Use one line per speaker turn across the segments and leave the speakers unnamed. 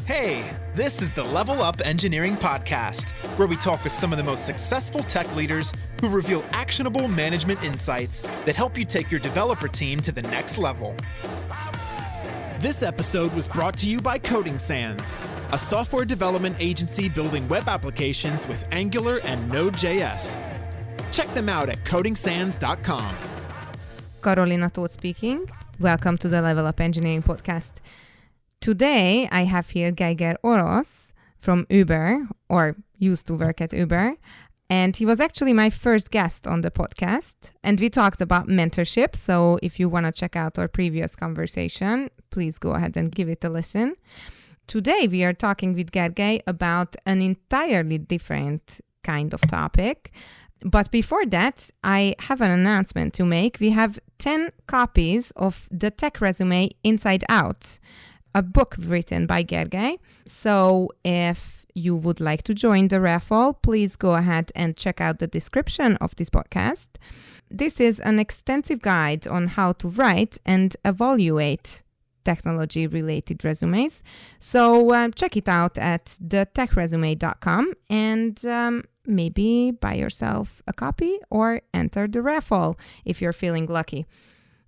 Hey, this is the Level Up Engineering Podcast, where we talk with some of the most successful tech leaders who reveal actionable management insights that help you take your developer team to the next level. This episode was brought to you by Coding Sans, a software development agency building web applications with Angular and Node.js. Check them out at codingsans.com.
Karolina Tóth speaking. Welcome to the Level Up Engineering Podcast. Today, I have here Gergely Orosz from Uber, or used to work at Uber. And he was actually my first guest on the podcast. And we talked about mentorship. So if you want to check out our previous conversation, please go ahead and give it a listen. Today, we are talking with Gergely about an entirely different kind of topic. But before that, I have an announcement to make. We have 10 copies of the Tech Resume Inside Out, a book written by Gergely. So if you would like to join the raffle, please go ahead and check out the description of this podcast. This is an extensive guide on how to write and evaluate technology-related resumes. So check it out at thetechresume.com and maybe buy yourself a copy or enter the raffle if you're feeling lucky.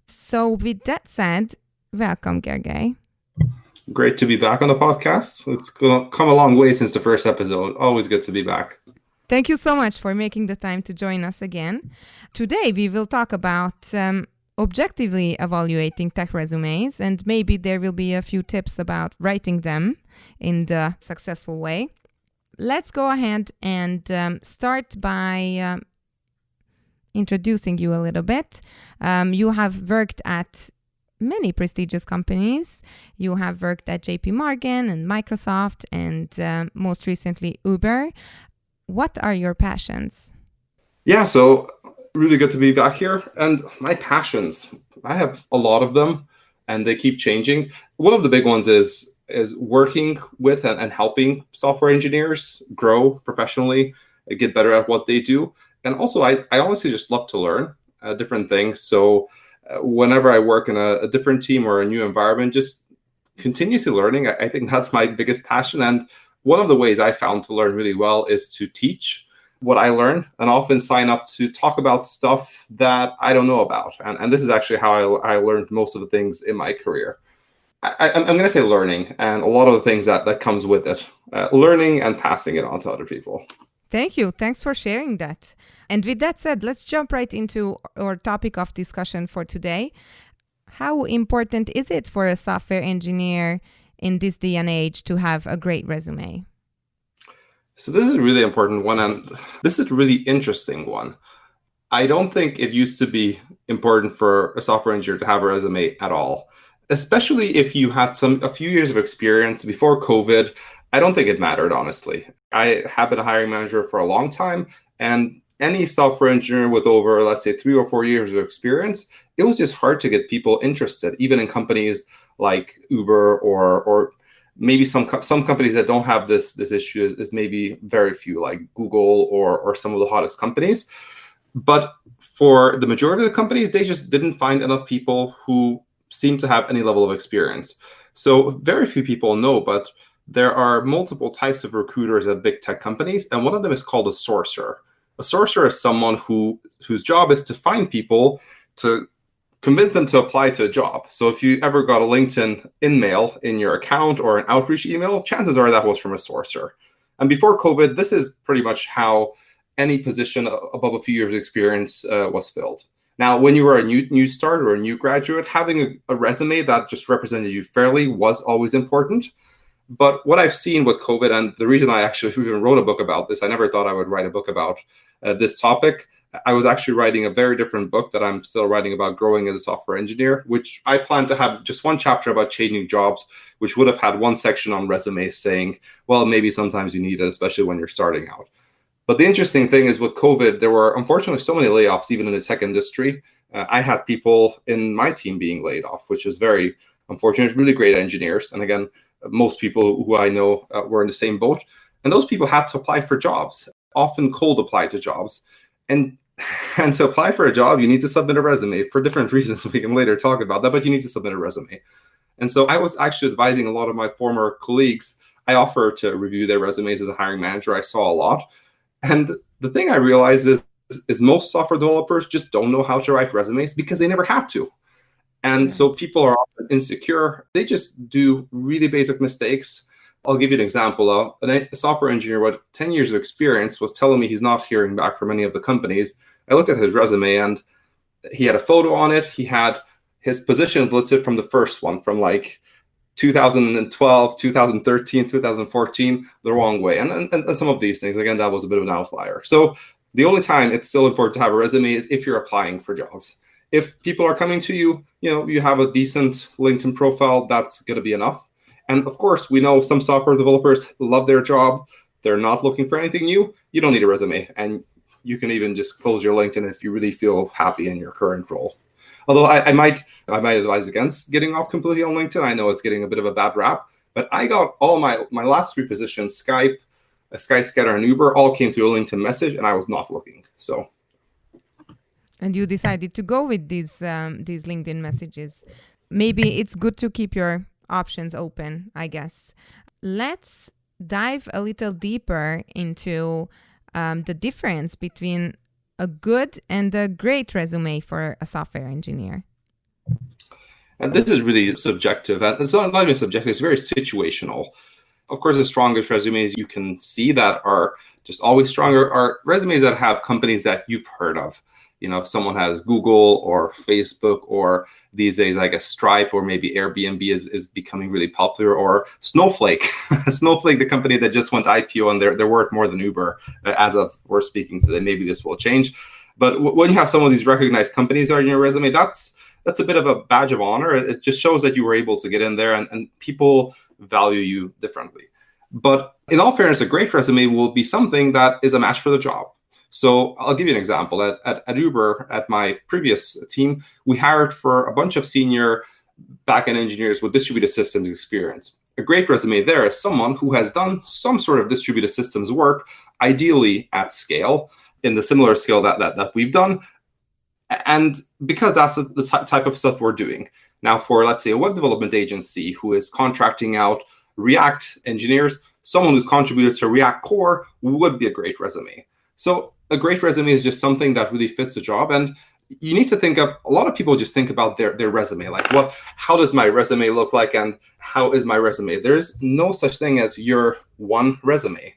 So with that said, welcome, Gergely.
Great to be back on the podcast. It's come a long way since the first episode. Always good to be back.
Thank you so much for making the time to join us again. Today, we will talk about objectively evaluating tech resumes, and maybe there will be a few tips about writing them in the successful way. Let's go ahead and start by introducing you a little bit. You have worked at many prestigious companies. You have worked at JP Morgan and Microsoft and most recently Uber. What are your passions?
Yeah, so really good to be back here. And my passions, I have a lot of them and they keep changing. One of the big ones is working with and helping software engineers grow professionally, get better at what they do. And also, I honestly just love to learn different things. So whenever I work in a different team or a new environment, just continuously learning, I think that's my biggest passion. And one of the ways I found to learn really well is to teach what I learn and often sign up to talk about stuff that I don't know about. And this is actually how I learned most of the things in my career. I'm going to say learning and a lot of the things that comes with it, learning and passing it on to other people.
Thank you. Thanks for sharing that. And with that said, let's jump right into our topic of discussion for today. How important is it for a software engineer in this day and age to have a great resume?
So this is a really important one, and this is a really interesting one. I don't think it used to be important for a software engineer to have a resume at all, especially if you had a few years of experience before COVID. I don't think it mattered, honestly. I have been a hiring manager for a long time, and any software engineer with over, let's say, 3 or 4 years of experience, it was just hard to get people interested, even in companies like Uber or maybe some companies that don't have this issue is maybe very few, like Google or some of the hottest companies. But for the majority of the companies, they just didn't find enough people who seemed to have any level of experience. So very few people know, but there are multiple types of recruiters at big tech companies, and one of them is called a sourcer. A sourcer is someone whose job is to find people to convince them to apply to a job. So if you ever got a LinkedIn in-mail in your account or an outreach email, chances are that was from a sourcer. And before COVID, this is pretty much how any position above a few years of experience was filled. Now, when you were a new start or a new graduate, having a resume that just represented you fairly was always important. But what I've seen with COVID, and the reason I actually even wrote a book about this, I never thought I would write a book about this topic. I was actually writing a very different book that I'm still writing about growing as a software engineer, which I plan to have just one chapter about changing jobs, which would have had one section on resumes saying, well, maybe sometimes you need it, especially when you're starting out. But the interesting thing is with COVID, there were unfortunately so many layoffs, even in the tech industry. I had people in my team being laid off, which is very unfortunate, really great engineers. And again, most people who I know were in the same boat. And those people had to apply for jobs, often cold apply to jobs. And to apply for a job, you need to submit a resume for different reasons. We can later talk about that, but you need to submit a resume. And so I was actually advising a lot of my former colleagues I offer to review their resumes as a hiring manager. I saw a lot. And the thing I realized is most software developers just don't know how to write resumes because they never had to. And so people are often insecure. They just do really basic mistakes. I'll give you an example. A software engineer with 10 years of experience was telling me he's not hearing back from any of the companies. I looked at his resume and he had a photo on it. He had his position listed from the first one, from like 2012, 2013, 2014, the wrong way. And some of these things, again, that was a bit of an outlier. So the only time it's still important to have a resume is if you're applying for jobs. If people are coming to you, you have a decent LinkedIn profile, that's going to be enough. And of course, we know some software developers love their job. They're not looking for anything new. You don't need a resume. And you can even just close your LinkedIn if you really feel happy in your current role. Although I might advise against getting off completely on LinkedIn. I know it's getting a bit of a bad rap, but I got all my last 3 positions, Skype, Skyscanner, and Uber, all came through a LinkedIn message, and I was not looking. So.
And you decided to go with these LinkedIn messages. Maybe it's good to keep your options open, I guess. Let's dive a little deeper into the difference between a good and a great resume for a software engineer.
And this is really subjective. And it's not even subjective, it's very situational. Of course, the strongest resumes you can see that are just always stronger are resumes that have companies that you've heard of. If someone has Google or Facebook, or these days, I guess Stripe or maybe Airbnb is becoming really popular, or Snowflake. Snowflake, the company that just went IPO, and they're worth more than Uber as of we're speaking today. Maybe this will change. But when you have some of these recognized companies on your resume, that's a bit of a badge of honor. It just shows that you were able to get in there, and people value you differently. But in all fairness, a great resume will be something that is a match for the job. So I'll give you an example. At Uber, at my previous team, we hired for a bunch of senior backend engineers with distributed systems experience. A great resume there is someone who has done some sort of distributed systems work, ideally at scale, in the similar scale that we've done. And because that's the type of stuff we're doing. Now, for, let's say, a web development agency who is contracting out React engineers, someone who's contributed to React Core would be a great resume. So a great resume is just something that really fits the job. And you need to think of, a lot of people just think about their resume, like how does my resume look like and how is my resume? There's no such thing as your one resume.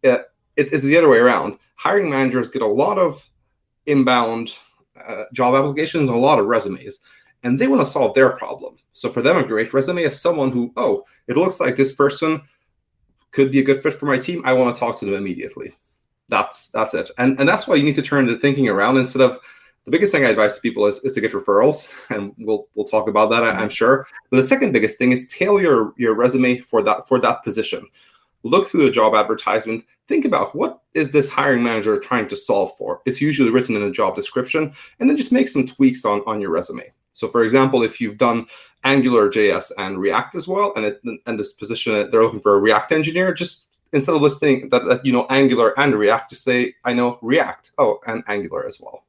It's the other way around. Hiring managers get a lot of inbound job applications, a lot of resumes, and they want to solve their problem. So for them, a great resume is someone who, it looks like this person could be a good fit for my team. I want to talk to them immediately. That's it. And that's why you need to turn the thinking around. Instead of, the biggest thing I advise to people is to get referrals, and we'll talk about that, I'm sure. But the second biggest thing is tailor your resume for that position. Look through the job advertisement. Think about, what is this hiring manager trying to solve for? It's usually written in a job description, and then just make some tweaks on your resume. So for example, if you've done Angular, JS, and React as well, and this position, they're looking for a React engineer, just instead of listing that Angular and React, just say, I know React, and Angular as well.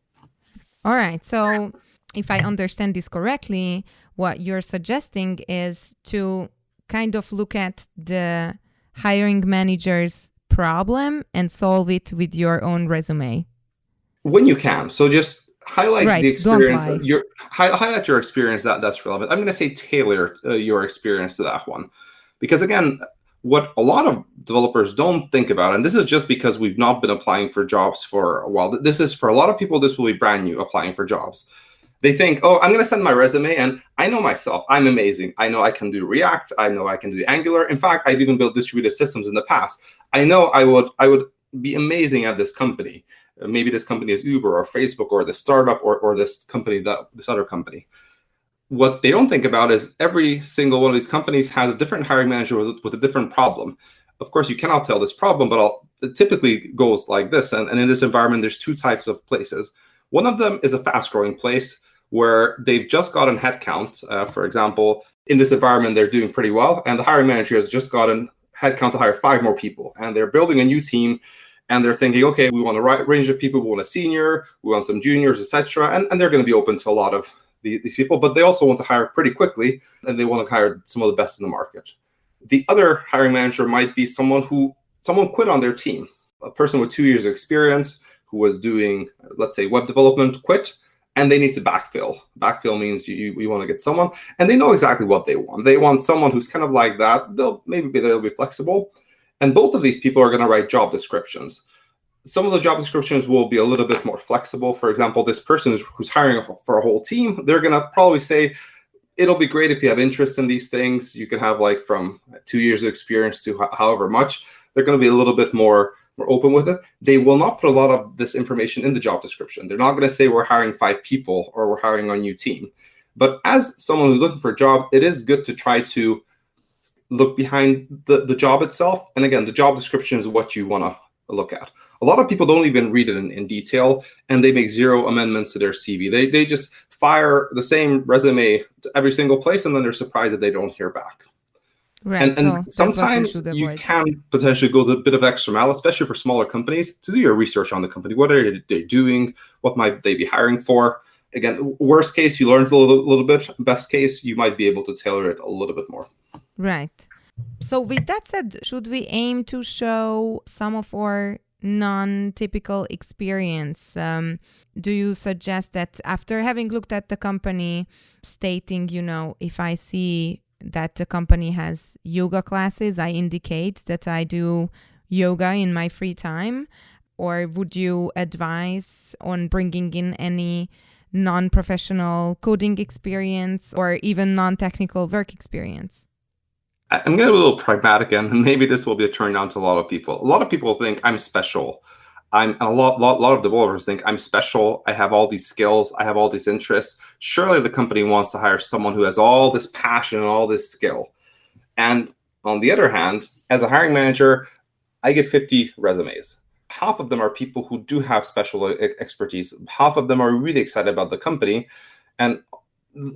All right. So if I understand this correctly, what you're suggesting is to kind of look at the hiring manager's problem and solve it with your own resume.
When you can. So just highlight the experience. Highlight your experience that's relevant. I'm going to say tailor your experience to that one. Because again, what a lot of developers don't think about, and this is just because we've not been applying for jobs for a while. This is, for a lot of people, this will be brand new, applying for jobs. They think, I'm going to send my resume, and I know myself. I'm amazing. I know I can do React. I know I can do Angular. In fact, I've even built distributed systems in the past. I know I would be amazing at this company. Maybe this company is Uber or Facebook or the startup or this company, this other company. What they don't think about is every single one of these companies has a different hiring manager with a different problem. Of course, you cannot tell this problem, but it typically goes like this. And in this environment, there's 2 types of places. One of them is a fast-growing place where they've just gotten headcount. For example, in this environment, they're doing pretty well, and the hiring manager has just gotten headcount to hire 5 more people, and they're building a new team, and they're thinking, okay, we want a right range of people. We want a senior, we want some juniors, etc. And they're going to be open to a lot of these people, but they also want to hire pretty quickly, and they want to hire some of the best in the market. The other hiring manager might be someone quit on their team, a person with 2 years of experience who was doing, let's say, web development, quit, and they need to backfill. Backfill means you want to get someone, and they know exactly what they want. They want someone who's kind of like that. They'll be flexible, and both of these people are going to write job descriptions. Some of the job descriptions will be a little bit more flexible. For example, this person who's hiring for a whole team, they're going to probably say, it'll be great if you have interest in these things. You can have like from 2 years of experience to however much. They're going to be a little bit more open with it. They will not put a lot of this information in the job description. They're not going to say we're hiring 5 people or we're hiring a new team. But as someone who's looking for a job, it is good to try to look behind the job itself. And again, the job description is what you want to look at. A lot of people don't even read it in detail, and they make 0 amendments to their CV. They just fire the same resume to every single place, and then they're surprised that they don't hear back.
Right.
And sometimes you can potentially go a bit of extra mile, especially for smaller companies, to do your research on the company. What are they doing? What might they be hiring for? Again, worst case, you learned a little bit. Best case, you might be able to tailor it a little bit more.
Right. So with that said, should we aim to show some of our non-typical experience? Do you suggest that after having looked at the company, stating, if I see that the company has yoga classes, I indicate that I do yoga in my free time? Or would you advise on bringing in any non-professional coding experience or even non-technical work experience?
I'm getting a little pragmatic, and maybe this will be a turn on to a lot of people. A lot of people think I'm special. And a lot of developers think I'm special. I have all these skills. I have all these interests. Surely the company wants to hire someone who has all this passion and all this skill. And on the other hand, as a hiring manager, I get 50 resumes. Half of them are people who do have special expertise. Half of them are really excited about the company. And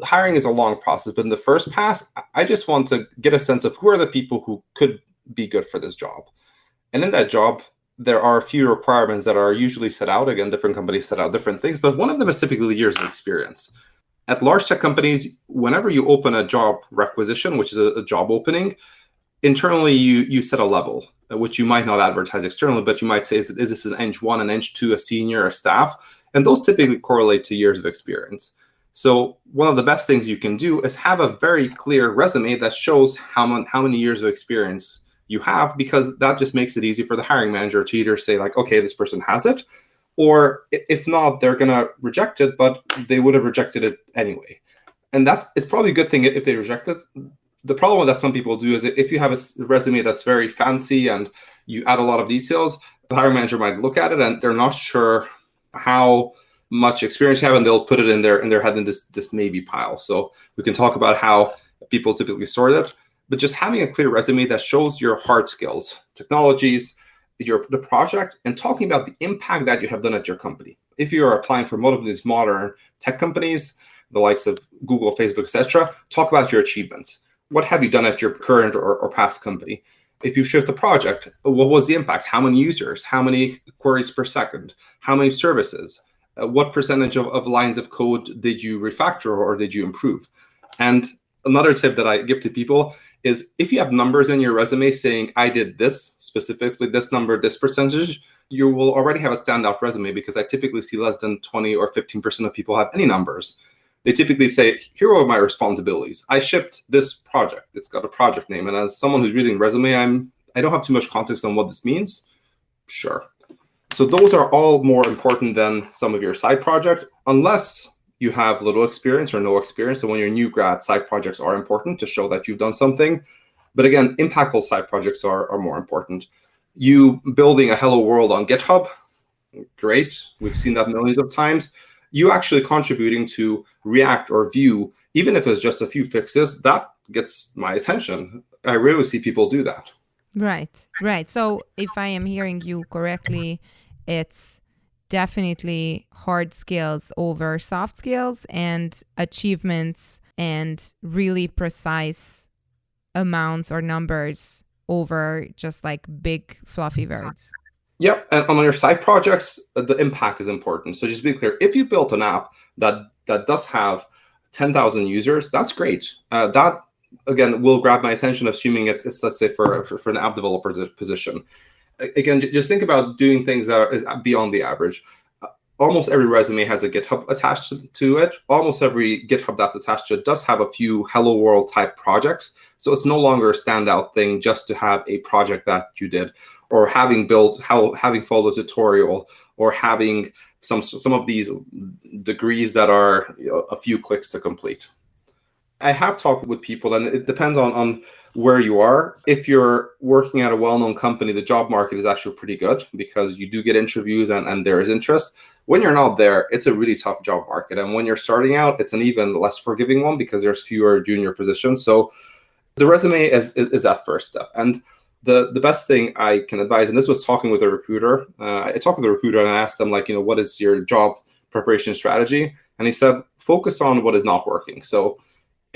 hiring is a long process, but in the first pass, I just want to get a sense of who are the people who could be good for this job. And in that job, there are a few requirements that are usually set out. Again, different companies set out different things, but one of them is typically years of experience. At large tech companies, whenever you open a job requisition, which is a job opening, internally you set a level, which you might not advertise externally, but you might say, is this an Eng 1, an Eng 2, a senior, a staff? And those typically correlate to years of experience. So one of the best things you can do is have a very clear resume that shows how many years of experience you have, because that just makes it easy for the hiring manager to either say like, okay, this person has it, or if not, they're going to reject it, but they would have rejected it anyway. And it's probably a good thing if they reject it. The problem that some people do is if you have a resume that's very fancy and you add a lot of details, the hiring manager might look at it and they're not sure how much experience you have, and they'll put it in their head in this maybe pile. So we can talk about how people typically sort it, but just having a clear resume that shows your hard skills, technologies, the project, and talking about the impact that you have done at your company. If you are applying for one of these modern tech companies, the likes of Google, Facebook, etc., talk about your achievements. What have you done at your current or past company? If you shift the project, what was the impact? How many users? How many queries per second? How many services? What percentage of lines of code did you refactor or did you improve? And another tip that I give to people is if you have numbers in your resume saying, I did this, specifically this number, this percentage, you will already have a standout resume, because I typically see less than 20 or 15% of people have any numbers. They typically say, here are my responsibilities. I shipped this project. It's got a project name. And as someone who's reading resume, I don't have too much context on what this means. Sure. So those are all more important than some of your side projects, unless you have little experience or no experience. So when you're new grad, side projects are important to show that you've done something. But again, impactful side projects are more important. You building a hello world on GitHub, great. We've seen that millions of times. You actually contributing to React or Vue, even if it's just a few fixes, that gets my attention. I rarely see people do that.
Right. So if I am hearing you correctly, it's definitely hard skills over soft skills, and achievements and really precise amounts or numbers over just like big fluffy words.
Yep. And on your side projects, the impact is important. So just be clear, if you built an app that does have 10,000 users, that's great. That again, will grab my attention, assuming it's let's say for an app developer position. Again, just think about doing things that is beyond the average. Almost every resume has a GitHub attached to it. Almost every GitHub that's attached to it does have a few Hello World type projects. So it's no longer a standout thing just to have a project that you did, or having followed a tutorial, or having some of these degrees that are a few clicks to complete. I have talked with people, and it depends on where you are. If you're working at a well-known company, the job market is actually pretty good because you do get interviews and there is interest. When you're not there, it's a really tough job market. And when you're starting out, it's an even less forgiving one because there's fewer junior positions. So the resume is that first step. And the best thing I can advise, and this was talking with a recruiter, I talked with a recruiter and I asked them, like, what is your job preparation strategy? And he said, focus on what is not working. So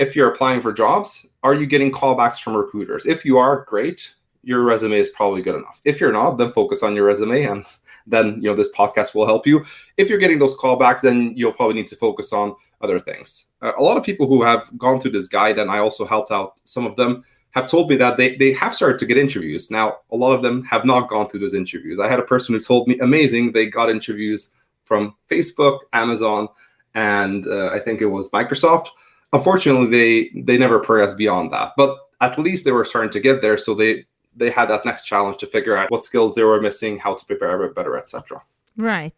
if you're applying for jobs, are you getting callbacks from recruiters? If you are, great. Your resume is probably good enough. If you're not, then focus on your resume, and then this podcast will help you. If you're getting those callbacks, then you'll probably need to focus on other things. A lot of people who have gone through this guide, and I also helped out some of them, have told me that they have started to get interviews. Now, a lot of them have not gone through those interviews. I had a person who told me, amazing, they got interviews from Facebook, Amazon, and I think it was Microsoft. Unfortunately, they never progressed beyond that, but at least they were starting to get there. So they had that next challenge to figure out what skills they were missing, how to prepare a bit better, etc.
Right.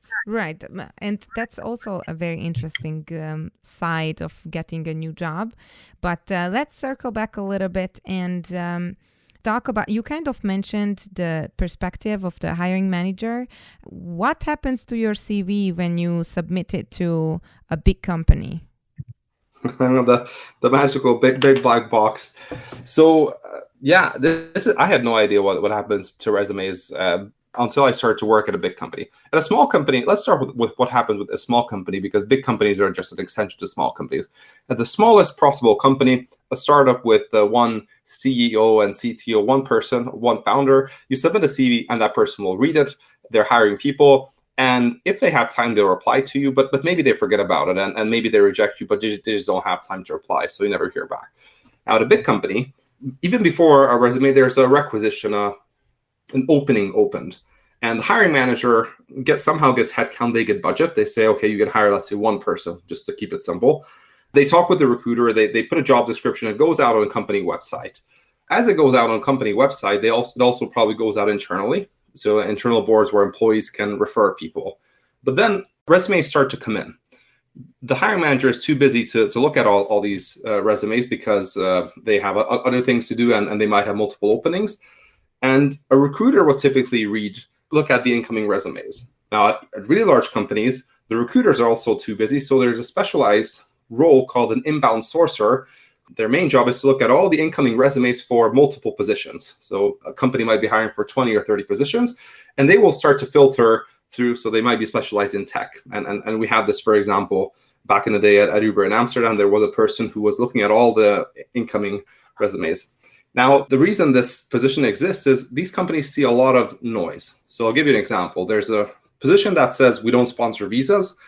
And that's also a very interesting side of getting a new job. But let's circle back a little bit and talk about, you kind of mentioned the perspective of the hiring manager. What happens to your CV when you submit it to a big company?
the magical big black box. So I had no idea what happens to resumes until I started to work at a big company. At a small company, let's start with what happens with a small company, because big companies are just an extension to small companies. At the smallest possible company, a startup with one CEO and CTO, one person, one founder, you submit a CV and that person will read it. They're hiring people. And if they have time, they'll reply to you, but maybe they forget about it and maybe they reject you, but they just don't have time to reply, so you never hear back. Now, at a big company, even before a resume, there's a requisition, an opening opened. And the hiring manager somehow gets headcount, they get budget. They say, okay, you can hire, let's say, one person, just to keep it simple. They talk with the recruiter, they put a job description, it goes out on a company website. As it goes out on a company website, it also probably goes out internally. So internal boards where employees can refer people. But then resumes start to come in. The hiring manager is too busy to look at all these resumes because they have other things to do and they might have multiple openings. And a recruiter will typically look at the incoming resumes. Now, at really large companies, the recruiters are also too busy. So there's a specialized role called an inbound sourcer. Their main job is to look at all the incoming resumes for multiple positions. So a company might be hiring for 20 or 30 positions, and they will start to filter through. So they might be specialized in tech. And we had this, for example, back in the day at Uber in Amsterdam, there was a person who was looking at all the incoming resumes. Now, the reason this position exists is these companies see a lot of noise. So I'll give you an example. There's a position that says we don't sponsor visas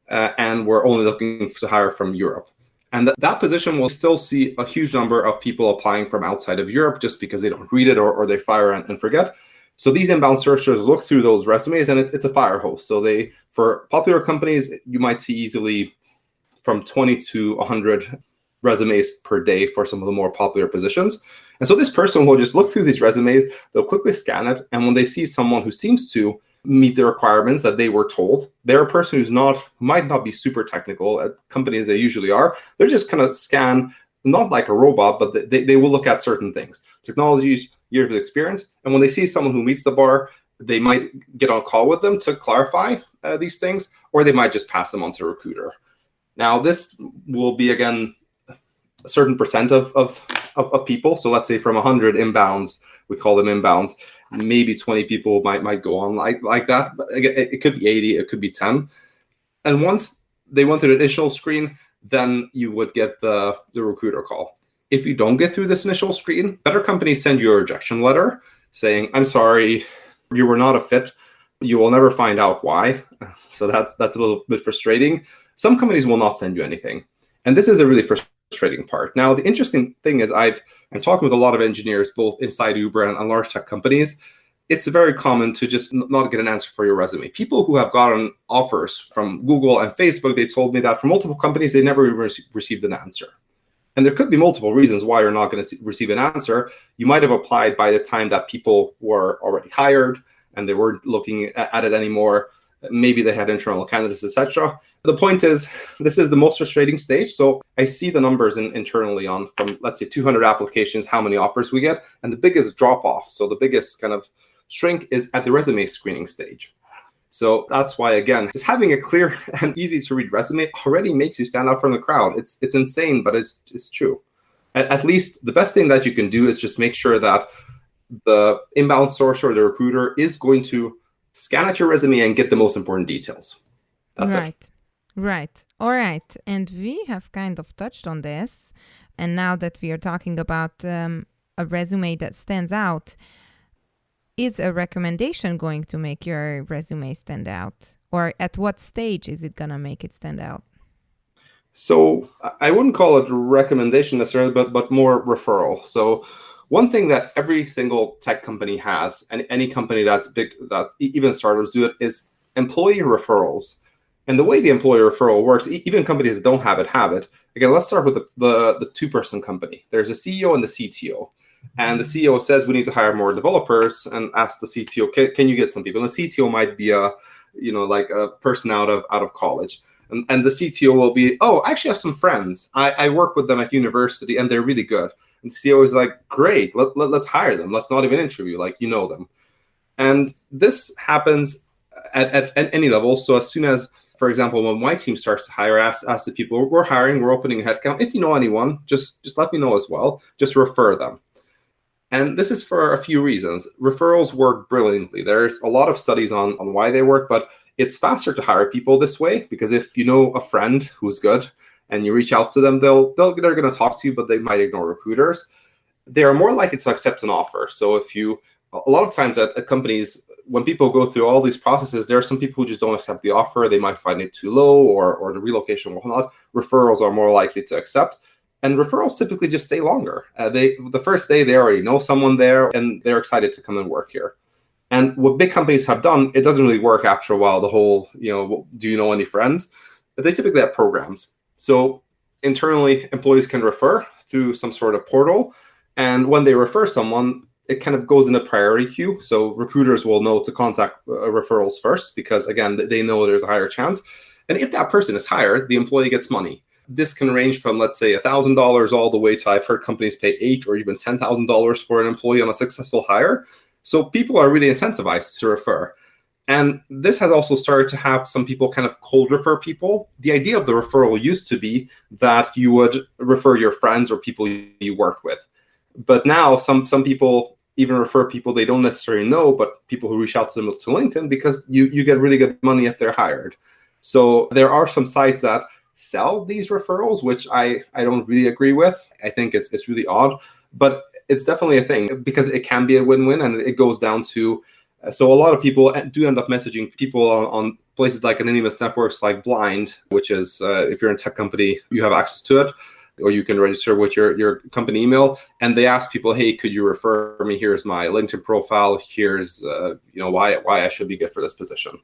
and we're only looking to hire from Europe. And that position will still see a huge number of people applying from outside of Europe just because they don't read it or they fire and forget. So these inbound searchers look through those resumes and it's a fire hose. So for popular companies, you might see easily from 20 to 100 resumes per day for some of the more popular positions. And so this person will just look through these resumes, they'll quickly scan it. And when they see someone who seems to meet the requirements that they were told, they're a person who might not be super technical at companies they usually are. They're just kind of scan, not like a robot, but they will look at certain things, technologies, years of experience. And when they see someone who meets the bar, they might get on a call with them to clarify these things, or they might just pass them on to a recruiter. Now, this will be, again, a certain percent of people. So let's say from 100 inbounds, we call them inbounds, maybe 20 people might go on like that. But again, it could be 80, it could be 10. And once they went through the initial screen, then you would get the recruiter call. If you don't get through this initial screen, better companies send you a rejection letter saying, I'm sorry, you were not a fit. You will never find out why. So that's a little bit frustrating. Some companies will not send you anything. And this is a really frustrating frustrating part. Now, the interesting thing is I'm talking with a lot of engineers, both inside Uber and large tech companies. It's very common to just not get an answer for your resume. People who have gotten offers from Google and Facebook, they told me that from multiple companies, they never even received an answer. And there could be multiple reasons why you're not going to receive an answer. You might have applied by the time that people were already hired and they weren't looking at it anymore. Maybe they had internal candidates, etc. The point is, this is the most frustrating stage. So I see the numbers internally on from, let's say, 200 applications, how many offers we get. And the biggest drop off, so the biggest kind of shrink is at the resume screening stage. So that's why, again, just having a clear and easy to read resume already makes you stand out from the crowd. It's insane, but it's true. At least the best thing that you can do is just make sure that the inbound source or the recruiter is going to scan at your resume and get the most important details. That's it.
Right. All right. And we have kind of touched on this. And now that we are talking about a resume that stands out, is a recommendation going to make your resume stand out? Or at what stage is it going to make it stand out?
So I wouldn't call it a recommendation necessarily, but more referral. So one thing that every single tech company has, and any company that's big, that even startups do it, is employee referrals. And the way the employee referral works, even companies that don't have it, have it. Again, let's start with the two-person company. There's a CEO and the CTO. And the CEO says we need to hire more developers, and asks the CTO, can you get some people? And the CTO might be a person out of college. And the CTO will be, oh, I actually have some friends. I work with them at university and they're really good. And the CEO is like, great, let's hire them. Let's not even interview, them. And this happens at any level. So as soon as, for example, when my team starts to hire, ask the people, we're hiring, we're opening a headcount. If you know anyone, just let me know as well. Just refer them. And this is for a few reasons. Referrals work brilliantly. There's a lot of studies on why they work, but it's faster to hire people this way, because if you know a friend who's good and you reach out to them, they're going to talk to you, but they might ignore recruiters. They are more likely to accept an offer. So a lot of times at companies, when people go through all these processes, there are some people who just don't accept the offer. They might find it too low, or the relocation will not. Referrals are more likely to accept. And referrals typically just stay longer. The first day, they already know someone there, and they're excited to come and work here. And what big companies have done, it doesn't really work after a while, the whole, do you know any friends? But they typically have programs. So internally, employees can refer through some sort of portal. And when they refer someone, it kind of goes in a priority queue. So recruiters will know to contact referrals first, because, again, they know there's a higher chance. And if that person is hired, the employee gets money. This can range from, let's say, $1,000 all the way to, I've heard companies pay $8,000 or even $10,000 for an employee on a successful hire. So people are really incentivized to refer. And this has also started to have some people kind of cold refer people. The idea of the referral used to be that you would refer your friends or people you worked with. But now some people even refer people they don't necessarily know, but people who reach out to them to LinkedIn, because you get really good money if they're hired. So there are some sites that sell these referrals, which I don't really agree with. I think it's really odd, but it's definitely a thing, because it can be a win-win, and it goes down to, so a lot of people do end up messaging people on places like anonymous networks like Blind, which is, if you're in a tech company, you have access to it, or you can register with your company email, and they ask people, hey, could you refer me? Here's my LinkedIn profile. Here's why I should be good for this position.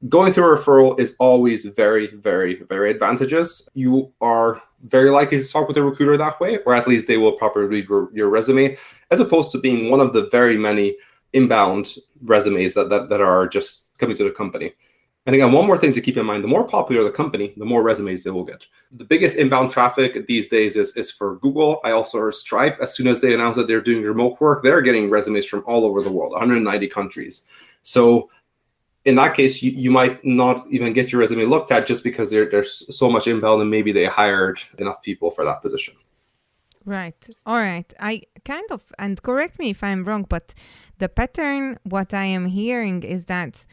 Going through a referral is always very, very, very advantageous. You are very likely to talk with a recruiter that way, or at least they will properly read your resume, as opposed to being one of the very many inbound resumes that are just coming to the company. And again, one more thing to keep in mind, the more popular the company, the more resumes they will get. The biggest inbound traffic these days is for Google. I also heard Stripe. As soon as they announce that they're doing remote work, they're getting resumes from all over the world, 190 countries. So in that case, you might not even get your resume looked at, just because there's so much inbound and maybe they hired enough people for that position.
Right. All right. I kind of, and correct me if I'm wrong, but the pattern, what I am hearing is that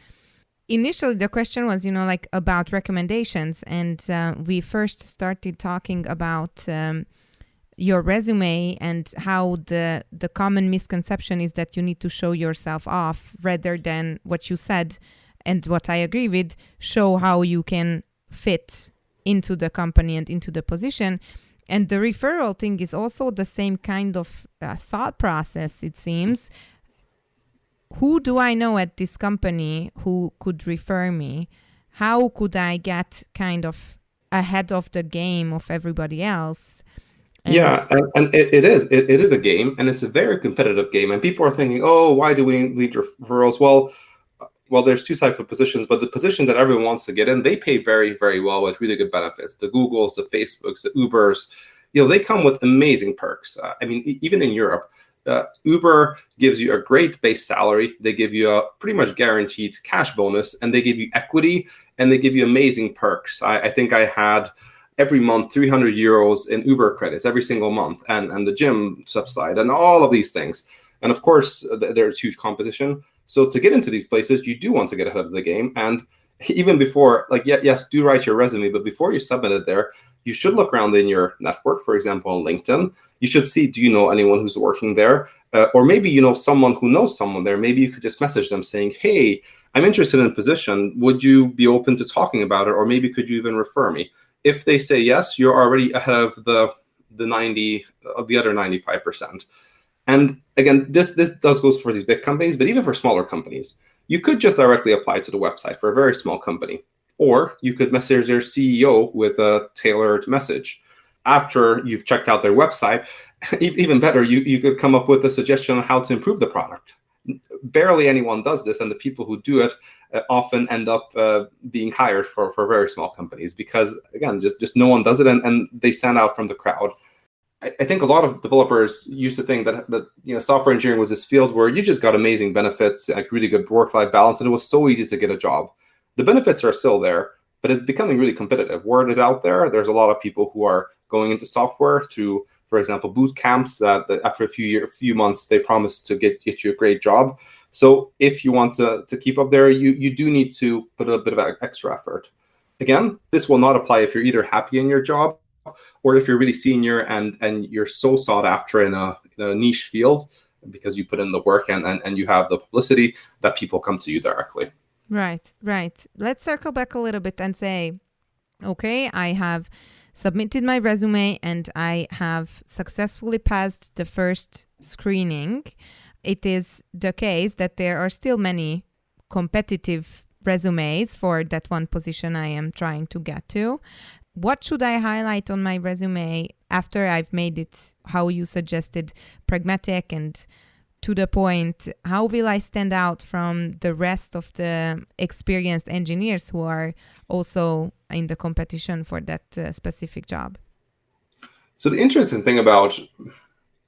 initially the question was, about recommendations. And we first started talking about your resume and how the common misconception is that you need to show yourself off, rather than what you said, and what I agree with, show how you can fit into the company and into the position. And the referral thing is also the same kind of thought process, it seems. Who do I know at this company who could refer me? How could I get kind of ahead of the game of everybody else?
And it is a game, and it's a very competitive game. And people are thinking, oh, why do we need referrals? Well, there's two types of positions, but the positions that everyone wants to get in, they pay very, very well with really good benefits. The Googles, the Facebooks, the Ubers, they come with amazing perks. Even in Europe, Uber gives you a great base salary. They give you a pretty much guaranteed cash bonus, and they give you equity, and they give you amazing perks. I think I had every month 300 euros in Uber credits every single month, and the gym subside, and all of these things. And of course, there's huge competition. So to get into these places, you do want to get ahead of the game. And even before, yes, do write your resume, but before you submit it there, you should look around in your network, for example, on LinkedIn. You should see, do you know anyone who's working there? Or maybe you know someone who knows someone there. Maybe you could just message them saying, hey, I'm interested in a position. Would you be open to talking about it? Or maybe could you even refer me? If they say yes, you're already ahead of the other 95%. And again, this does goes for these big companies, but even for smaller companies, you could just directly apply to the website for a very small company, or you could message their CEO with a tailored message. After you've checked out their website, even better, you could come up with a suggestion on how to improve the product. Barely anyone does this, and the people who do it often end up being hired for very small companies because, again, just no one does it, and they stand out from the crowd. I think a lot of developers used to think that software engineering was this field where you just got amazing benefits, like really good work-life balance, and it was so easy to get a job. The benefits are still there, but it's becoming really competitive. Word is out there. There's a lot of people who are going into software through, for example, boot camps that after a few months, they promise to get you a great job. So if you want to keep up there, you do need to put a bit of extra effort. Again, this will not apply if you're either happy in your job or if you're really senior and you're so sought after in a niche field because you put in the work and you have the publicity that people come to you directly.
Right. Let's circle back a little bit and say, okay, I have submitted my resume and I have successfully passed the first screening. It is the case that there are still many competitive resumes for that one position I am trying to get to. What should I highlight on my resume after I've made it, how you suggested, pragmatic and to the point? How will I stand out from the rest of the experienced engineers who are also in the competition for that specific job?
So the interesting thing about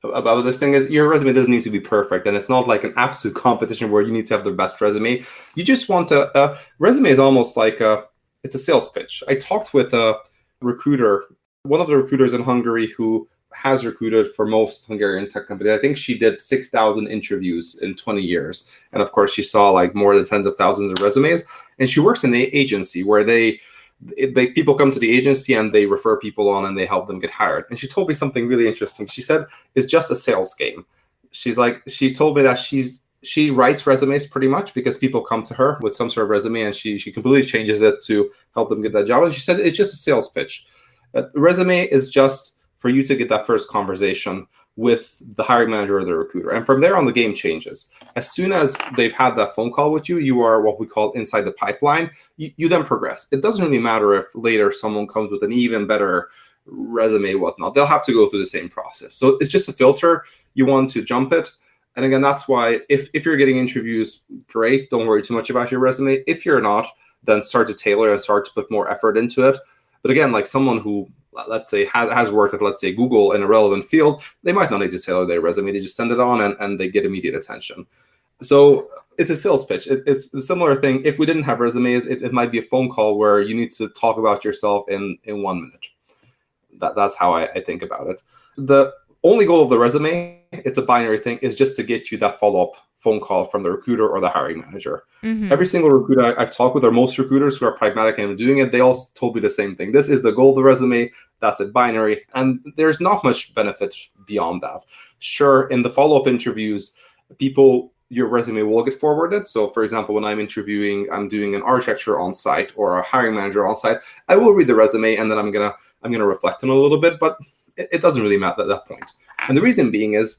this thing is your resume doesn't need to be perfect, and it's not like an absolute competition where you need to have the best resume. You just want a resume is almost like it's a sales pitch. I talked with a recruiter, one of the recruiters in Hungary who has recruited for most Hungarian tech companies. I think she did 6,000 interviews in 20 years. And of course, she saw like more than tens of thousands of resumes. And she works in an agency where people come to the agency and they refer people on and they help them get hired. And she told me something really interesting. She said, it's just a sales game. She told me that she writes resumes pretty much because people come to her with some sort of resume and she completely changes it to help them get that job. And she said, it's just a sales pitch. The resume is just for you to get that first conversation with the hiring manager or the recruiter. And from there on, the game changes. As soon as they've had that phone call with you, you are what we call inside the pipeline. You then progress. It doesn't really matter if later someone comes with an even better resume, whatnot. They'll have to go through the same process. So it's just a filter. You want to jump it. And again, that's why if you're getting interviews, great. Don't worry too much about your resume. If you're not, then start to tailor and start to put more effort into it. But again, like someone who, let's say, has worked at, let's say, Google in a relevant field, they might not need to tailor their resume. They just send it on and they get immediate attention. So it's a sales pitch. It's a similar thing. If we didn't have resumes, it might be a phone call where you need to talk about yourself in 1 minute. That's how I think about it. The only goal of the resume, it's a binary thing, is just to get you that follow-up phone call from the recruiter or the hiring manager. Mm-hmm. Every single recruiter I've talked with, or most recruiters who are pragmatic and doing it, they all told me the same thing. This is the goal of the resume. That's it, binary. And there's not much benefit beyond that. Sure, in the follow-up interviews, your resume will get forwarded. So for example, when I'm interviewing, I'm doing an architecture on site or a hiring manager on site, I will read the resume and then I'm gonna reflect on it a little bit. But it doesn't really matter at that point. And the reason being is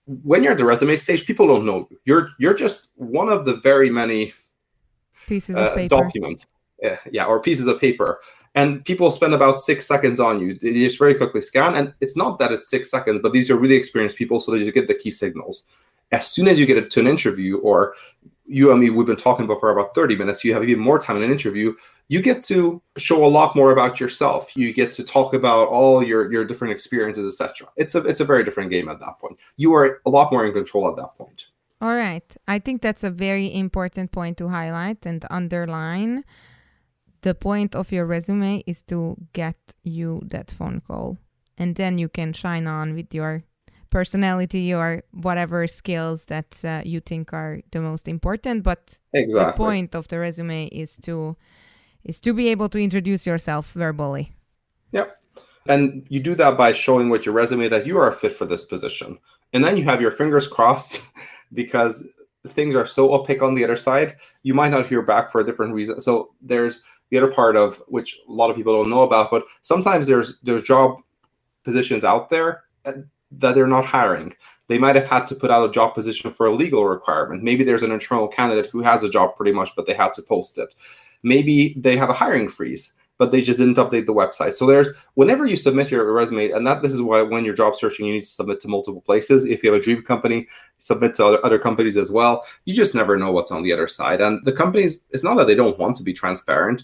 when you're at the resume stage, people don't know you. You're just one of the very many
pieces of paper.
Documents, or pieces of paper. And people spend about 6 seconds on you. They just very quickly scan. And it's not that it's 6 seconds, but these are really experienced people, so they just get the key signals. As soon as you get to an interview, or you and me, we've been talking about for about 30 minutes, you have even more time in an interview, you get to show a lot more about yourself. You get to talk about all your different experiences, etc. It's a very different game at that point. You are a lot more in control at that point.
All right. I think that's a very important point to highlight and underline. The point of your resume is to get you that phone call. And then you can shine on with your personality or whatever skills that you think are the most important. But the point of the resume is to be able to introduce yourself verbally.
Yep. And you do that by showing with your resume that you are a fit for this position. And then you have your fingers crossed because things are so opaque on the other side, you might not hear back for a different reason. So there's the other part of which a lot of people don't know about, but sometimes there's job positions out there that they're not hiring. They might have had to put out a job position for a legal requirement. Maybe there's an internal candidate who has a job pretty much, but they had to post it. Maybe they have a hiring freeze, but they just didn't update the website. So whenever you submit your resume, and this is why when you're job searching, you need to submit to multiple places. If you have a dream company, submit to other companies as well. You just never know what's on the other side. And the companies, it's not that they don't want to be transparent.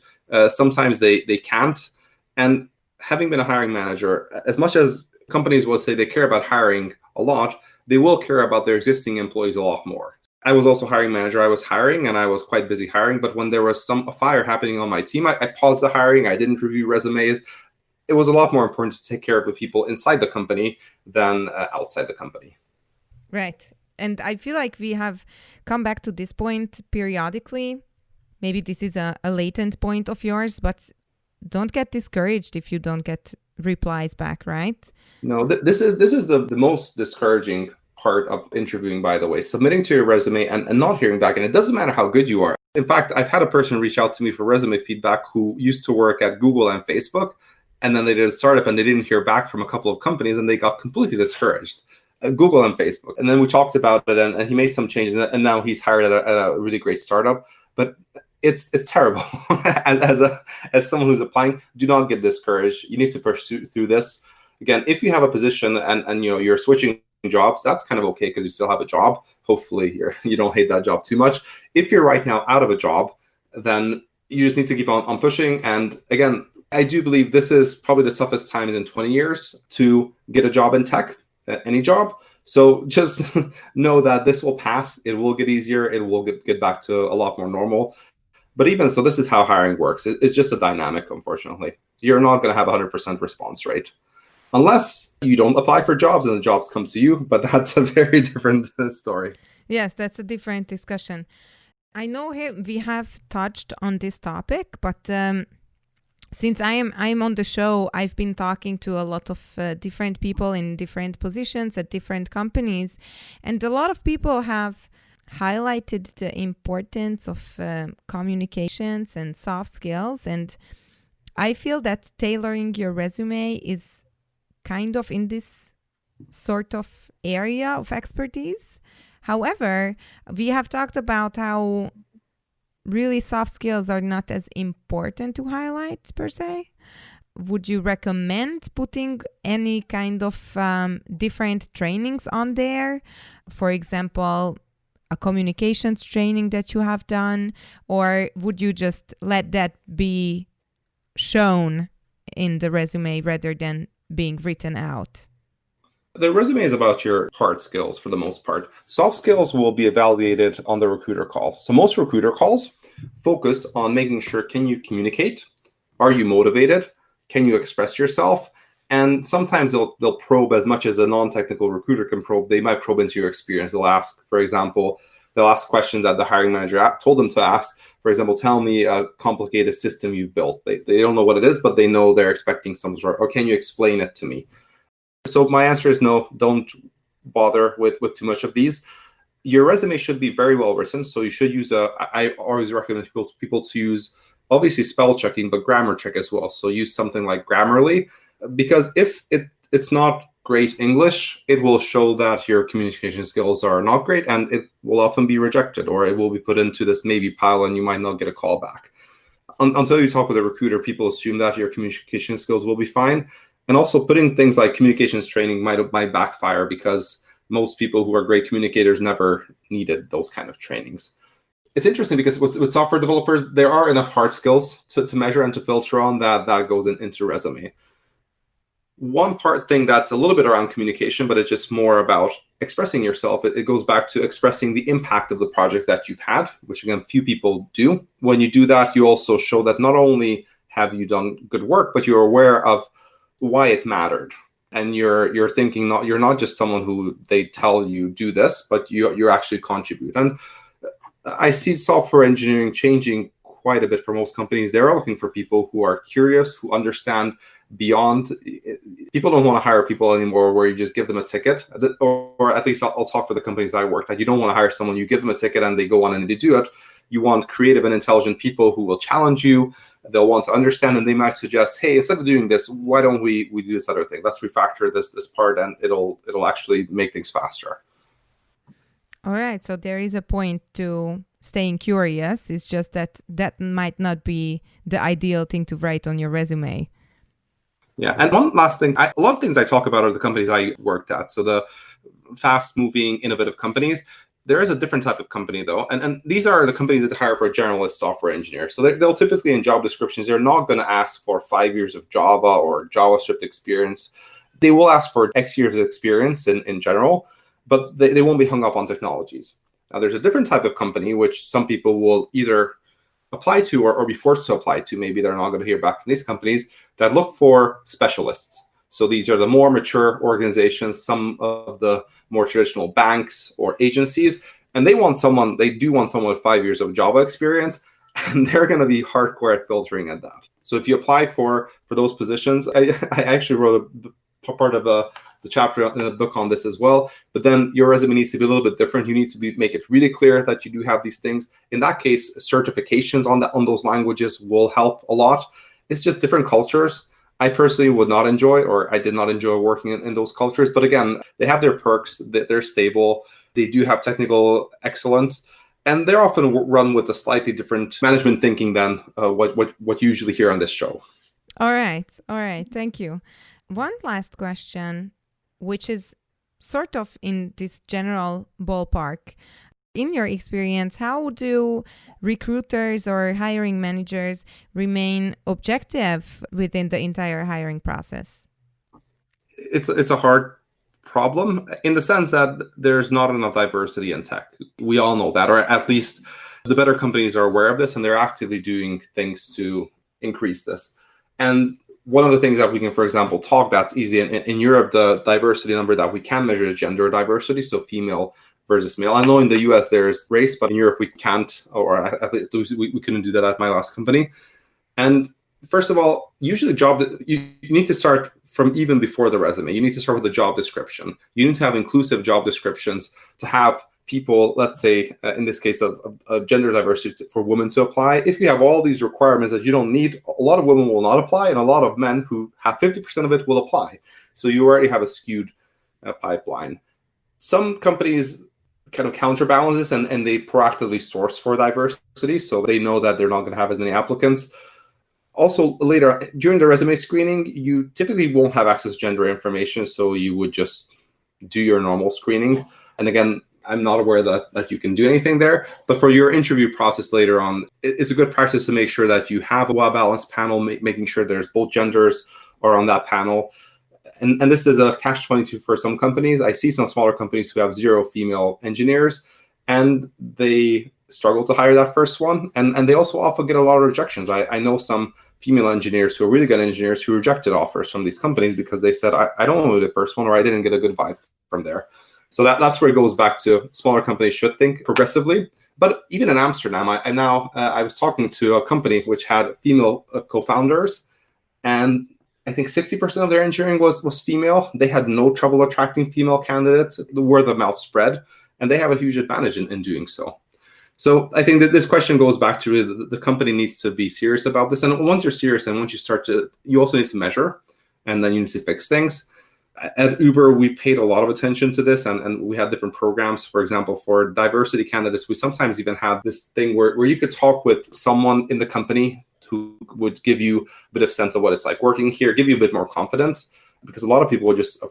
Sometimes they can't. And having been a hiring manager, as much as companies will say they care about hiring a lot, they will care about their existing employees a lot more. I was also hiring manager. I was hiring and I was quite busy hiring. But when there was a fire happening on my team, I paused the hiring. I didn't review resumes. It was a lot more important to take care of the people inside the company than outside the company.
Right. And I feel like we have come back to this point periodically. Maybe this is a latent point of yours, but don't get discouraged if you don't get replies back, right?
No, this is the most discouraging part of interviewing, by the way, submitting to your resume and not hearing back. And it doesn't matter how good you are. In fact, I've had a person reach out to me for resume feedback who used to work at Google and Facebook, and then they did a startup and they didn't hear back from a couple of companies and they got completely discouraged. Google and Facebook. And then we talked about it and he made some changes and now he's hired at a really great startup. But it's terrible. as someone who's applying, do not get discouraged. You need to pursue through this. Again, if you have a position and you're switching jobs, that's kind of okay because you still have a job. Hopefully you don't hate that job too much. If you're right now out of a job, then you just need to keep on pushing. And again, I do believe this is probably the toughest times in 20 years to get a job in tech, any job. So just know that this will pass. It will get easier. It will get back to a lot more normal. But even so, this is how hiring works. It's just a dynamic, unfortunately. You're not going to have a 100% response rate. Unless you don't apply for jobs and the jobs come to you, but that's a very different story.
Yes, that's a different discussion. I know we have touched on this topic, but since I'm on the show, I've been talking to a lot of different people in different positions at different companies, and a lot of people have highlighted the importance of communications and soft skills, and I feel that tailoring your resume is kind of in this sort of area of expertise. However, we have talked about how really soft skills are not as important to highlight per se. Would you recommend putting any kind of different trainings on there? For example, a communications training that you have done, or would you just let that be shown in the resume rather than being written out?
The resume is about your hard skills for the most part. Soft skills will be evaluated on the recruiter call. So most recruiter calls focus on making sure, can you communicate? Are you motivated? Can you express yourself? And sometimes they'll probe as much as a non-technical recruiter can probe. They might probe into your experience. They'll ask, for example, questions that the hiring manager told them to ask. For example, tell me a complicated system you've built. They don't know what it is, but they know they're expecting some sort, or can you explain it to me? So my answer is no, don't bother with too much of these. Your resume should be very well written. So you should use I always recommend people to use, obviously, spell checking, but grammar check as well. So use something like Grammarly, because if it's not great English, it will show that your communication skills are not great, and it will often be rejected, or it will be put into this maybe pile and you might not get a call back. Until you talk with a recruiter, people assume that your communication skills will be fine. And also putting things like communications training might backfire, because most people who are great communicators never needed those kind of trainings. It's interesting because with software developers, there are enough hard skills to measure and to filter on that goes into resume. One thing that's a little bit around communication, but it's just more about expressing yourself. It goes back to expressing the impact of the project that you've had, which again, few people do. When you do that, you also show that not only have you done good work, but you're aware of why it mattered. And you're thinking, you're not just someone who they tell you do this, but you actually contribute. And I see software engineering changing quite a bit for most companies. They're looking for people who are curious, who understand beyond. People don't want to hire people anymore where you just give them a ticket, or at least I'll talk for the companies I worked at. You don't want to hire someone, you give them a ticket and they go on and they do it. You want creative and intelligent people who will challenge you. They'll want to understand, and they might suggest, hey, instead of doing this, why don't we do this other thing? Let's refactor this part, and it'll actually make things faster.
All right. So there is a point to staying curious. It's just that might not be the ideal thing to write on your resume.
Yeah. And one last thing, a lot of things I talk about are the companies I worked at. So the fast-moving, innovative companies. There is a different type of company, though. And these are the companies that hire for a generalist software engineer. So they'll typically, in job descriptions, they're not going to ask for 5 years of Java or JavaScript experience. They will ask for X years of experience in general, but they won't be hung up on technologies. Now, there's a different type of company, which some people will either apply to or be forced to apply to. Maybe they're not going to hear back from these companies that look for specialists. So these are the more mature organizations, some of the more traditional banks or agencies, and they do want someone with 5 years of Java experience, and they're going to be hardcore at filtering at that. So if you apply for those positions, I actually wrote a part of the chapter in the book on this as well, but then your resume needs to be a little bit different. You need to make it really clear that you do have these things. In that case, certifications on those languages will help a lot. It's just different cultures. I personally would not enjoy, or I did not enjoy working in those cultures. But again, they have their perks, they're stable, they do have technical excellence, and they're often run with a slightly different management thinking than what you usually hear on this show.
All right. Thank you. One last question, which is sort of in this general ballpark. In your experience, how do recruiters or hiring managers remain objective within the entire hiring process?
It's a hard problem in the sense that there's not enough diversity in tech. We all know that, or at least the better companies are aware of this, and they're actively doing things to increase this. And one of the things that we can, for example, talk that's easy in Europe, the diversity number that we can measure is gender diversity, so female versus male. I know in the US there's race, but in Europe we can't, or at least we couldn't do that at my last company. And first of all, usually you need to start from even before the resume. You need to start with the job description. You need to have inclusive job descriptions to have people, let's say, in this case of gender diversity for women to apply. If you have all these requirements that you don't need, a lot of women will not apply, and a lot of men who have 50% of it will apply. So you already have a skewed pipeline. Some companies kind of counterbalance this, and they proactively source for diversity, so they know that they're not going to have as many applicants. Also, later during the resume screening, you typically won't have access to gender information, so you would just do your normal screening. And again, I'm not aware that you can do anything there, but for your interview process later on, it's a good practice to make sure that you have a well-balanced panel, making sure there's both genders are on that panel. And this is a catch-22 for some companies. I see some smaller companies who have 0 female engineers, and they struggle to hire that first one. And they also often get a lot of rejections. I know some female engineers who are really good engineers who rejected offers from these companies because they said, I don't want to do the first one, or I didn't get a good vibe from there. So that's where it goes back to smaller companies should think progressively. But even in Amsterdam, I was talking to a company which had female co-founders, and I think 60% of their engineering was female. They had no trouble attracting female candidates. The word of mouth spread, and they have a huge advantage in doing so. So I think that this question goes back to really the company needs to be serious about this. And once you're serious and once you also need to measure, and then you need to fix things. At Uber, we paid a lot of attention to this, and we had different programs. For example, for diversity candidates, we sometimes even had this thing where you could talk with someone in the company who would give you a bit of sense of what it's like working here, give you a bit more confidence, because a lot of people were just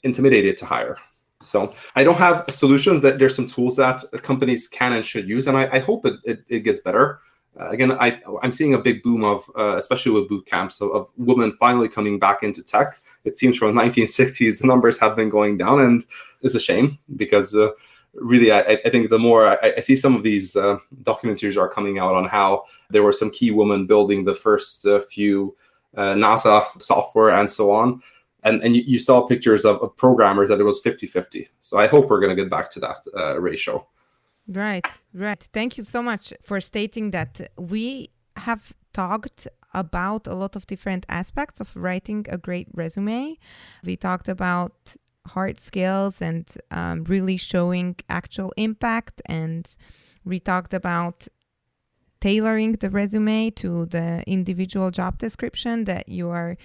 intimidated to hire. So I don't have solutions. That there's some tools that companies can and should use, and I hope it gets better. Again, I'm seeing a big boom of, especially with boot camps, of women finally coming back into tech. It seems from the 1960s, the numbers have been going down, and it's a shame because really, I think the more I see some of these documentaries are coming out on how there were some key women building the first few NASA software and so on. And you saw pictures of programmers that it was 50-50. So I hope we're going to get back to that ratio.
Right. Thank you so much for stating that. We have talked about a lot of different aspects of writing a great resume. We talked about hard skills and really showing actual impact. And we talked about tailoring the resume to the individual job description that you are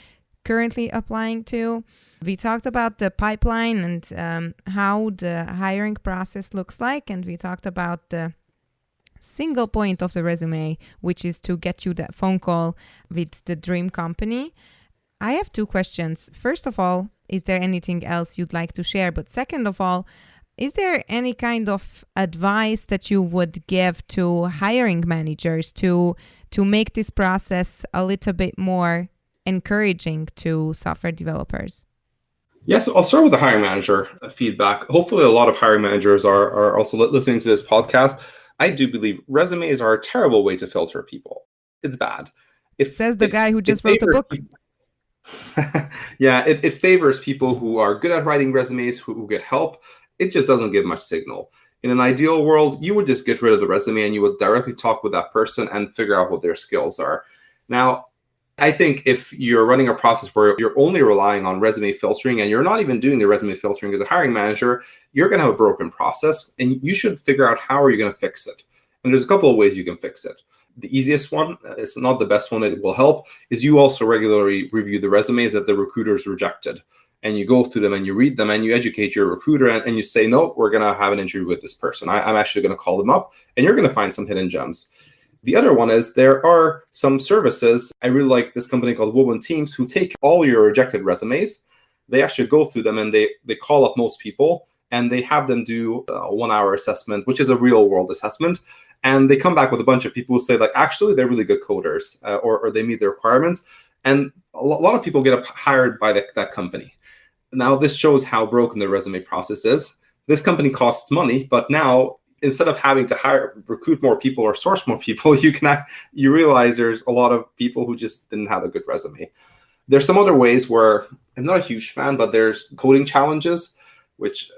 currently applying to. We talked about the pipeline and how the hiring process looks like. And we talked about the single point of the resume, which is to get you that phone call with the dream company. I have two questions. First of all, is there anything else you'd like to share? But second of all, is there any kind of advice that you would give to hiring managers to make this process a little bit more encouraging to software developers?
Yes, I'll start with the hiring manager feedback. Hopefully, a lot of hiring managers are also listening to this podcast. I do believe resumes are a terrible way to filter people. It's bad.
Says the guy who just wrote a book.
Yeah, it favors people who are good at writing resumes, who get help. It just doesn't give much signal. In an ideal world, you would just get rid of the resume and you would directly talk with that person and figure out what their skills are. Now, I think if you're running a process where you're only relying on resume filtering and you're not even doing the resume filtering as a hiring manager, you're going to have a broken process, and you should figure out how are you going to fix it. And there's a couple of ways you can fix it. The easiest one, it's not the best one, it will help, is you also regularly review the resumes that the recruiters rejected. And you go through them and you read them and you educate your recruiter and you say, no, we're going to have an interview with this person. I'm actually going to call them up, and you're going to find some hidden gems. The other one is there are some services. I really like this company called Woven Teams who take all your rejected resumes. They actually go through them and they call up most people and they have them do a 1 hour assessment, which is a real world assessment. And they come back with a bunch of people who say, like, actually, they're really good coders or they meet the requirements. And a lot of people get hired by that company. Now, this shows how broken the resume process is. This company costs money, but now instead of having to recruit more people or source more people, you realize there's a lot of people who just didn't have a good resume. There's some other ways where I'm not a huge fan, but there's coding challenges, which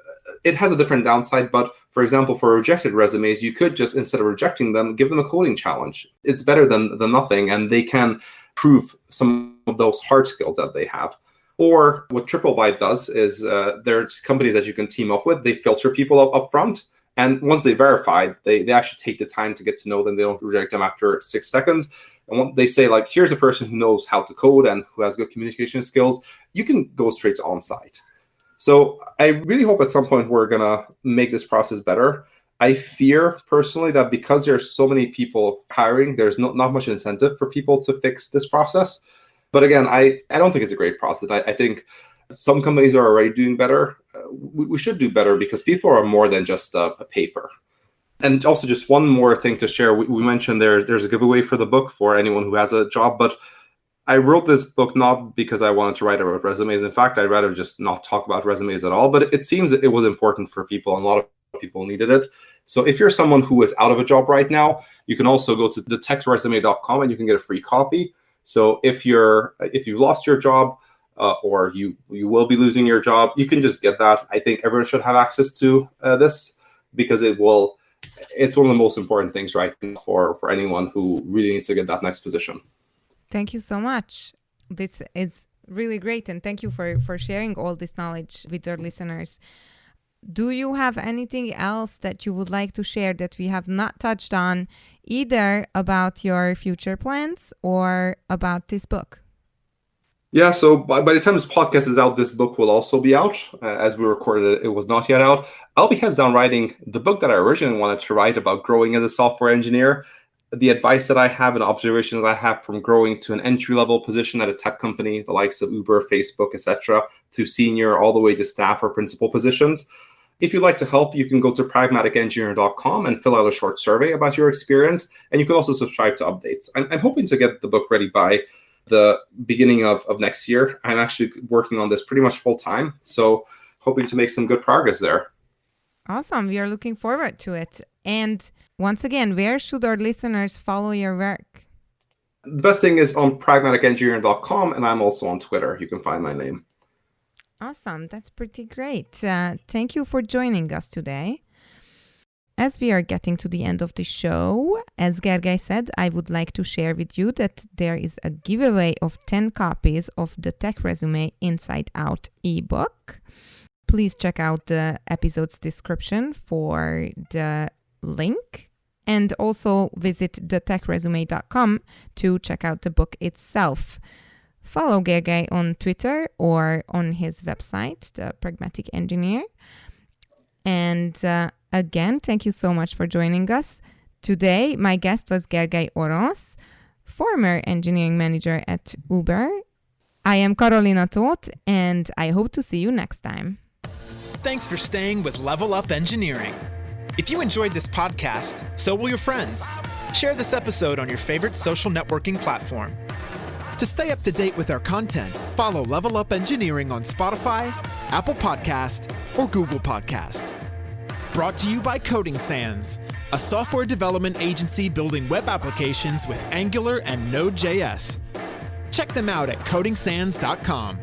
it has a different downside. But for example, for rejected resumes, you could just, instead of rejecting them, give them a coding challenge. It's better than nothing, and they can prove some of those hard skills that they have. Or what TripleByte does is there's companies that you can team up with. They filter people up front. And once they verified, they actually take the time to get to know them. They don't reject them after 6 seconds. And when they say, like, here's a person who knows how to code and who has good communication skills, you can go straight to on-site. So I really hope at some point we're going to make this process better. I fear personally that because there's so many people hiring, there's not much incentive for people to fix this process. But again, I don't think it's a great process. I think some companies are already doing better. We should do better because people are more than just a paper. And also, just one more thing to share. We mentioned there's a giveaway for the book for anyone who has a job, but I wrote this book not because I wanted to write about resumes. In fact, I'd rather just not talk about resumes at all. But it seems that it was important for people, and a lot of people needed it. So if you're someone who is out of a job right now, you can also go to detectresume.com and you can get a free copy. So if you've lost your job, or you will be losing your job, you can just get that. I think everyone should have access to this because it's one of the most important things right now for anyone who really needs to get that next position.
Thank you so much. This is really great, and thank you for sharing all this knowledge with our listeners. Do you have anything else that you would like to share that we have not touched on, either about your future plans or about this book?
Yeah, so by the time this podcast is out, this book will also be out. As we recorded it, it was not yet out. I'll be heads down writing the book that I originally wanted to write about growing as a software engineer. The advice that I have and observations that I have from growing to an entry-level position at a tech company, the likes of Uber, Facebook, etc., to senior all the way to staff or principal positions. If you'd like to help, you can go to pragmaticengineering.com and fill out a short survey about your experience. And you can also subscribe to updates. I'm hoping to get the book ready by the beginning of next year. I'm actually working on this pretty much full time. So hoping to make some good progress there.
Awesome. We are looking forward to it. And once again, where should our listeners follow your work?
The best thing is on pragmaticengineering.com, and I'm also on Twitter. You can find my name.
Awesome. That's pretty great. Thank you for joining us today. As we are getting to the end of the show, as Gergely said, I would like to share with you that there is a giveaway of 10 copies of the Tech Resume Inside Out ebook. Please check out the episode's description for the link, and also visit thetechresume.com to check out the book itself. Follow Gergely on Twitter or on his website, The Pragmatic Engineer. And again, thank you so much for joining us. Today, my guest was Gergely Orosz, former engineering manager at Uber. I am Karolina Tóth, and I hope to see you next time.
Thanks for staying with Level Up Engineering. If you enjoyed this podcast, so will your friends. Share this episode on your favorite social networking platform. To stay up to date with our content, follow Level Up Engineering on Spotify, Apple Podcast, or Google Podcast. Brought to you by Coding Sans, a software development agency building web applications with Angular and Node.js. Check them out at codingsans.com.